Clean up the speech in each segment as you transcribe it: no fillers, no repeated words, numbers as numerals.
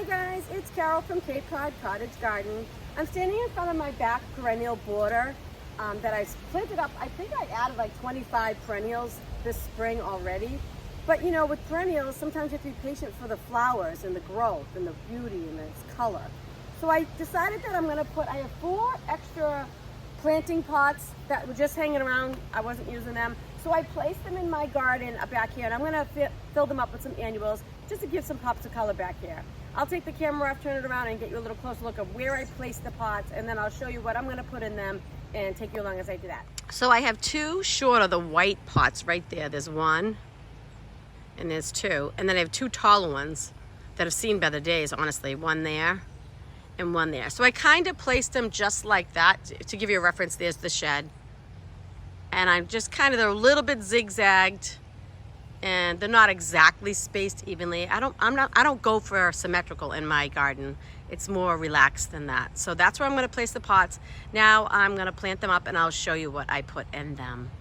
guys, it's Carol from Cape Cod Cottage Garden. I'm standing in front of my back perennial border that I planted up. I think I added like 25 perennials this spring already. But you know, with perennials, sometimes you have to be patient for the flowers and the growth and the beauty and its color. So I decided that I have 4 extra planting pots that were just hanging around. I wasn't using them. So I placed them in my garden back here, and I'm gonna fill them up with some annuals just to give some pops of color back here. I'll take the camera off, turn it around, and get you a little closer look of where I placed the pots, and then I'll show you what I'm gonna put in them and take you along as I do that. So I have 2 short of the white pots right there. There's 1 and there's 2. And then I have 2 taller ones that have seen better days, honestly. 1 there and 1 there. So I kind of placed them just like that. To give you a reference, there's the shed. And I'm just they're a little bit zigzagged, and they're not exactly spaced evenly. I don't go for symmetrical in my garden. It's more relaxed than that. So that's where I'm gonna place the pots. Now I'm gonna plant them up and I'll show you what I put in them.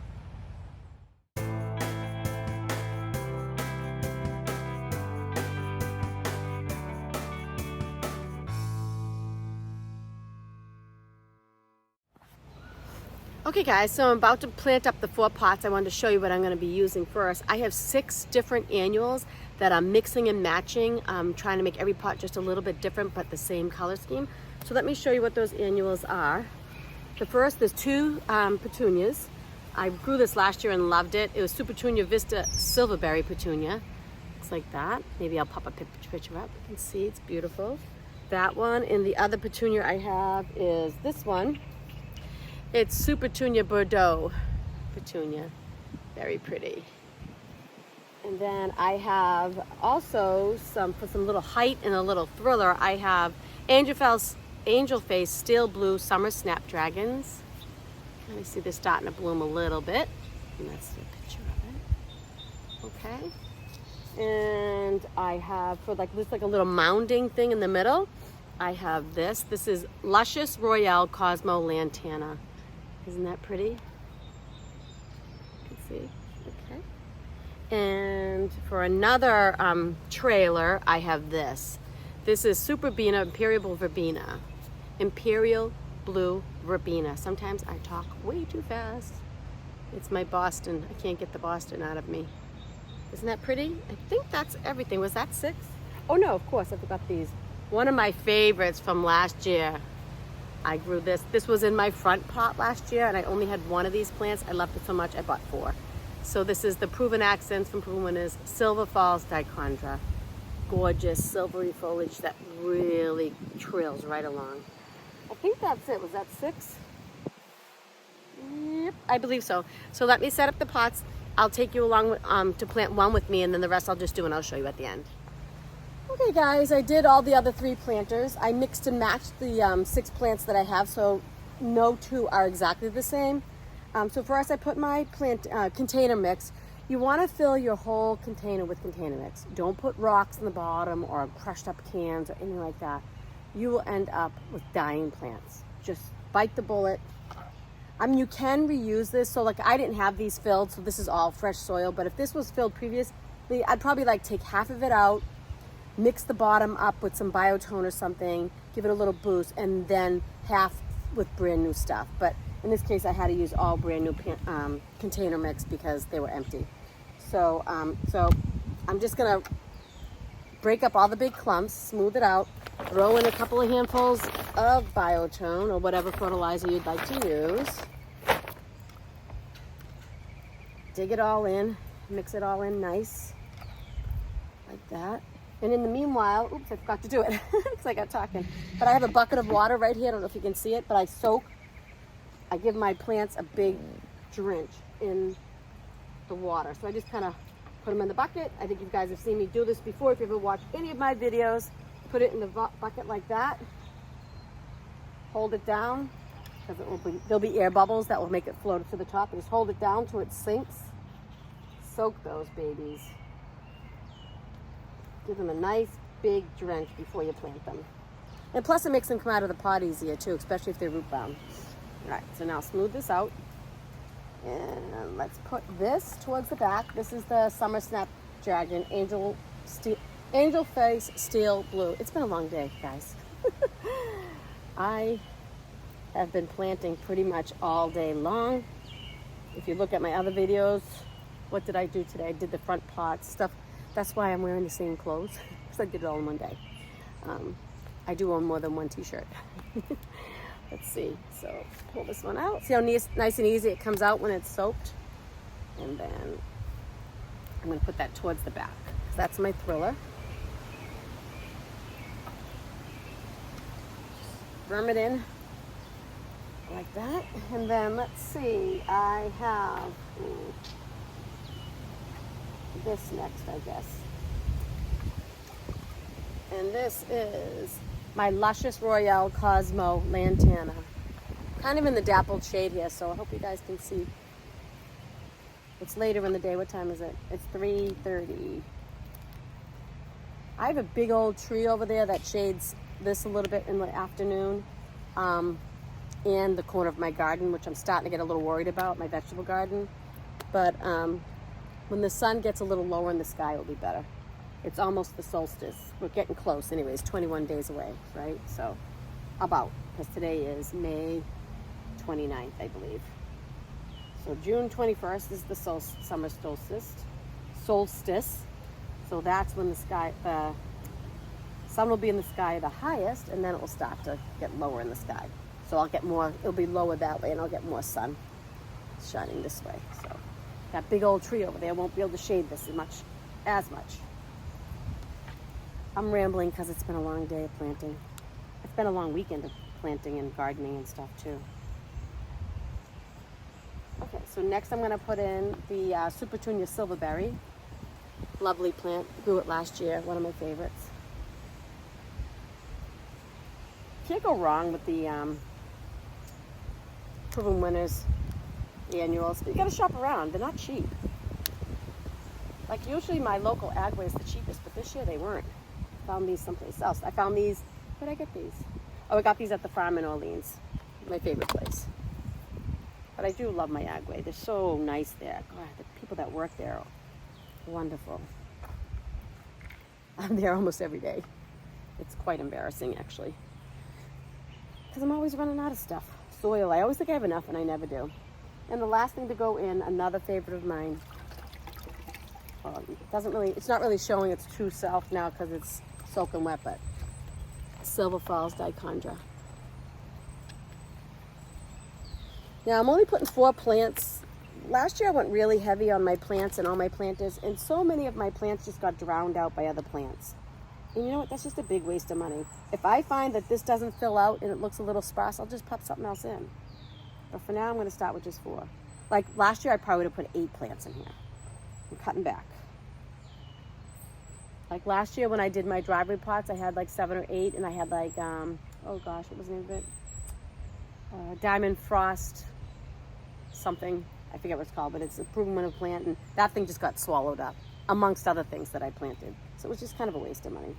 Okay guys, so I'm about to plant up the 4 pots. I wanted to show you what I'm going to be using first. I have 6 different annuals that I'm mixing and matching. I'm trying to make every pot just a little bit different but the same color scheme. So let me show you what those annuals are. The first, there's 2 petunias. I grew this last year and loved it. It was Super Petunia Vista Silverberry Petunia. Looks like that. Maybe I'll pop a picture up. You can see it's beautiful. That one, and the other petunia I have is this one. It's Super Petunia Bordeaux Petunia. Very pretty. And then I have also for some little height and a little thriller, I have Angel Face Steel Blue Summer Snapdragons. Kind of see this starting to bloom a little bit. And that's the picture of it. Okay. And I have looks like a little mounding thing in the middle. I have this. This is Luscious Royale Cosmo Lantana. Isn't that pretty? You can see, okay. And for another trailer, I have this. This is Super Bina Imperial Verbena. Imperial Blue Verbena. Sometimes I talk way too fast. It's my Boston. I can't get the Boston out of me. Isn't that pretty? I think that's everything. Was that 6? Oh no, of course, I forgot these. One of my favorites from last year. I grew this. This was in my front pot last year, and I only had 1 of these plants. I loved it so much, I bought 4. So this is the Proven Accents from Proven Winners, Silver Falls Dichondra. Gorgeous silvery foliage that really trails right along. I think that's it. Was that 6? Yep, I believe so. So let me set up the pots. I'll take you along to plant 1 with me, and then the rest I'll just do, and I'll show you at the end. Okay guys, I did all the other 3 planters. I mixed and matched the 6 plants that I have, so no 2 are exactly the same. So first I put my container mix. You want to fill your whole container with container mix. Don't put rocks in the bottom or crushed up cans or anything like that. You will end up with dying plants. Just bite the bullet. You can reuse this. So like I didn't have these filled, so this is all fresh soil. But if this was filled previously, I'd probably take half of it out, mix the bottom up with some biotone or something, give it a little boost, and then half with brand new stuff. But in this case, I had to use all brand new container mix because they were empty. So I'm just gonna break up all the big clumps, smooth it out, throw in a couple of handfuls of biotone or whatever fertilizer you'd like to use. Dig it all in, mix it all in nice, like that. And in the meanwhile, oops, I forgot to do it because I got talking. But I have a bucket of water right here. I don't know if you can see it, but I give my plants a big drench in the water. So I just kind of put them in the bucket. I think you guys have seen me do this before. If you ever watched any of my videos, put it in the bucket like that. Hold it down because there'll be air bubbles that will make it float to the top. And just hold it down till it sinks. Soak those babies. Give them a nice big drench before you plant them. And plus it makes them come out of the pot easier too, especially if they're root bound. All right, so now smooth this out. And let's put this towards the back. This is the Summer Snapdragon Angel Angel Face Steel Blue. It's been a long day, guys. I have been planting pretty much all day long. If you look at my other videos, what did I do today? I did the front pots stuff. That's why I'm wearing the same clothes, because I did it all in one day. I do own more than one t-shirt. Let's see, so pull this one out. See how nice and easy it comes out when it's soaked? And then I'm gonna put that towards the back. So that's my thriller. Worm it in like that. And then let's see, I have this next, I guess. And this is my Luscious Royale Cosmo Lantana. Kind of in the dappled shade here, so I hope you guys can see. It's later in the day. What time is it? It's 3:30. I have a big old tree over there that shades this a little bit in the afternoon, and the corner of my garden, which I'm starting to get a little worried about, my vegetable garden. But when the sun gets a little lower in the sky, it'll be better. It's almost the solstice. We're getting close anyways, 21 days away, right? So about, because today is May 29th, I believe. So June 21st is the summer solstice. So that's when the sun will be in the sky the highest, and then it will start to get lower in the sky. So I'll get more, it'll be lower that way, and I'll get more sun shining this way. So that big old tree over there won't be able to shade this as much. I'm rambling because it's been a long day of planting. It's been a long weekend of planting and gardening and stuff too. Okay, so next I'm going to put in the Super Tunia Silverberry. Lovely plant. Grew it last year. One of my favorites. Can't go wrong with the Proven Winners annuals. But you got to shop around. They're not cheap. Like usually my local Agway is the cheapest, but this year they weren't. Found these someplace else. I found these. Where did I get these? Oh, I got these at the farm in Orleans. My favorite place. But I do love my Agway. They're so nice there. God, the people that work there are wonderful. I'm there almost every day. It's quite embarrassing, actually. Because I'm always running out of stuff. Soil. I always think I have enough, and I never do. And the last thing to go in, another favorite of mine. It's not really showing its true self now because it's soaking wet, but Silver Falls Dichondra. Now I'm only putting 4 plants. Last year I went really heavy on my plants and all my planters, and so many of my plants just got drowned out by other plants. And you know what? That's just a big waste of money. If I find that this doesn't fill out and it looks a little sparse, I'll just pop something else in. But for now I'm going to start with just 4. Like last year I probably would have put 8 plants in here. I'm cutting back. Like last year when I did my driveway pots, I had like 7 or 8, and I had like, oh gosh, what was the name of it? Diamond Frost something. I forget what it's called, but it's a proven winner plant, and that thing just got swallowed up amongst other things that I planted. So it was just kind of a waste of money.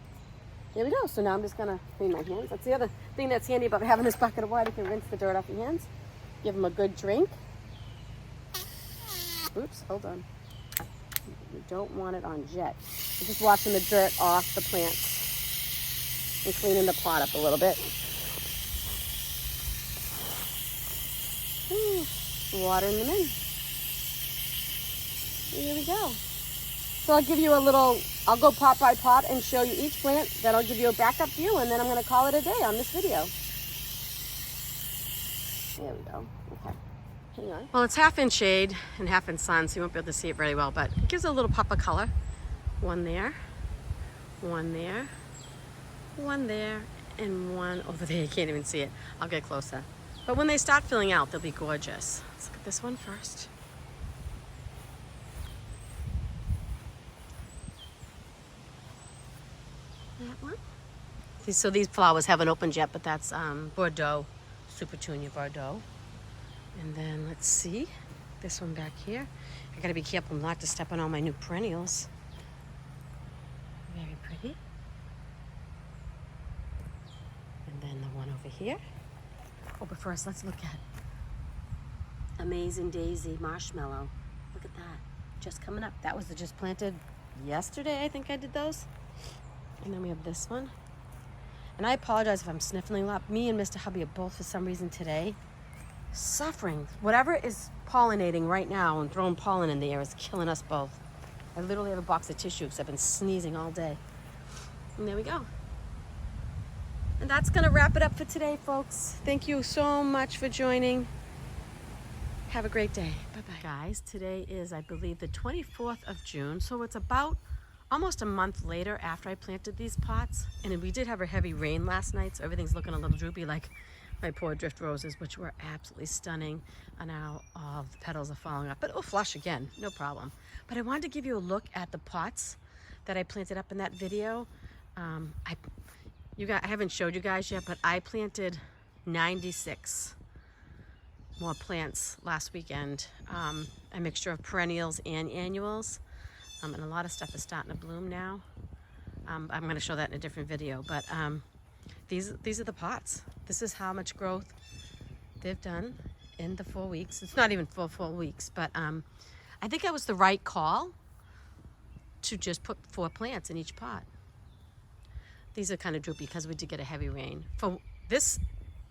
There we go. So now I'm just going to clean my hands. That's the other thing that's handy about having this bucket of water. You can rinse the dirt off your hands. Give them a good drink. Oops, hold on. You don't want it on jet. You're just washing the dirt off the plants and cleaning the pot up a little bit. Watering them in. Here we go. So I'll give you I'll go pot by pot and show you each plant. Then I'll give you a backup view, and then I'm going to call it a day on this video. There we go. Okay. Hang on. Well, it's half in shade and half in sun, so you won't be able to see it very well, but it gives it a little pop of color. One there, one there, one there, and one over there. You can't even see it. I'll get closer. But when they start filling out, they'll be gorgeous. Let's look at this one first. That one. So these flowers haven't opened yet, but that's Bordeaux, Super Tunia Bordeaux. And then let's see, this one back here. I gotta be careful not to step on all my new perennials. Very pretty. And then the one over here. Oh, but first let's look at Amazing Daisy Marshmallow. Look at that, just coming up. That was just planted yesterday, I think I did those. And then we have this one. And I apologize if I'm sniffling a lot. Me and Mr. Hubby are both, for some reason today, suffering. Whatever is pollinating right now and throwing pollen in the air is killing us both. I literally have a box of tissue because I've been sneezing all day. And there we go. And that's gonna wrap it up for today, folks. Thank you so much for joining. Have a great day. Bye-bye. Guys, today is, I believe, the 24th of June. So it's about almost a month later after I planted these pots. And we did have a heavy rain last night, so everything's looking a little droopy, like my poor drift roses, which were absolutely stunning. And now all the petals are falling off, but it will flush again, no problem. But I wanted to give you a look at the pots that I planted up in that video. I haven't showed you guys yet, but I planted 96 more plants last weekend. A mixture of perennials and annuals. And a lot of stuff is starting to bloom now. I'm going to show that in a different video, but these are the pots. This is how much growth they've done in the 4 weeks. It's not even full 4 weeks, but I think that was the right call to just put 4 plants in each pot. These are kind of droopy because we did get a heavy rain. For this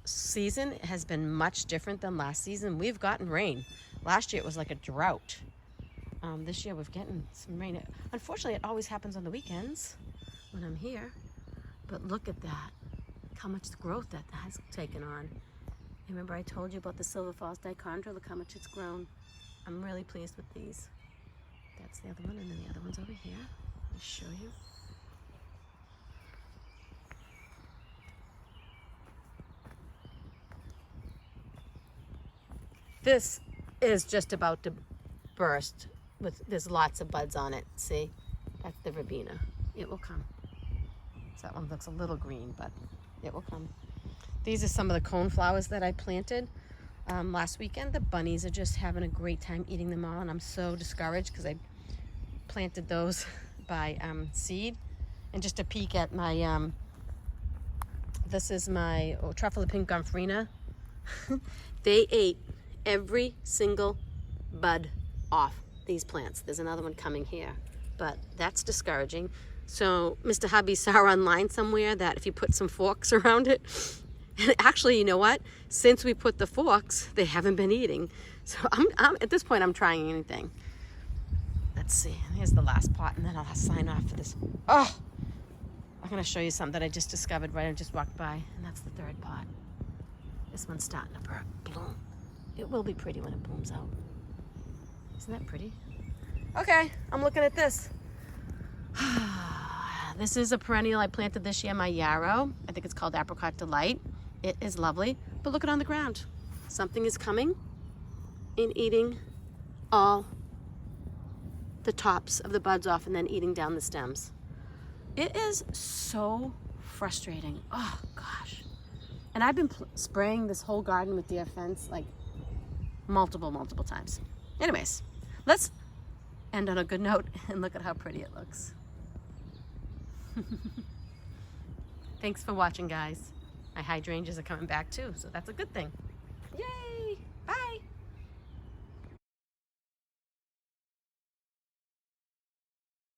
season, it has been much different than last season. We've gotten rain. Last year it was like a drought. This year we've gotten some rain. Unfortunately, it always happens on the weekends when I'm here. But look at that. Look how much growth that has taken on. Remember I told you about the Silver Falls dichondra? Look how much it's grown. I'm really pleased with these. That's the other one, and then the other one's over here. Let me show you. This is just about to burst. There's lots of buds on it. See, that's the verbena. It will come. So that one looks a little green, but it will come. These are some of the cone flowers that I planted last weekend. The bunnies are just having a great time eating them all, and I'm so discouraged because I planted those by seed. And just a peek at my, this is my truffle pink gomphrena. They ate every single bud off these plants. There's another one coming here, but that's discouraging. So Mr. Hubby saw online somewhere that if you put some forks around it, and actually, you know what? Since we put the forks, they haven't been eating. So I'm at this point, I'm trying anything. Let's see. Here's the last pot, and then I'll sign off for this. Oh, I'm gonna show you something that I just discovered right. I just walked by, and that's the 3rd pot. This one's starting to bloom. It will be pretty when it blooms out. Isn't that pretty? Okay, I'm looking at this. This is a perennial I planted this year, my yarrow. I think it's called Apricot Delight. It is lovely, but look at it on the ground. Something is coming and eating all the tops of the buds off and then eating down the stems. It is so frustrating. Oh gosh. And I've been spraying this whole garden with deer fence like multiple times. Anyways, let's end on a good note and look at how pretty it looks. Thanks for watching, guys. My hydrangeas are coming back too, so that's a good thing.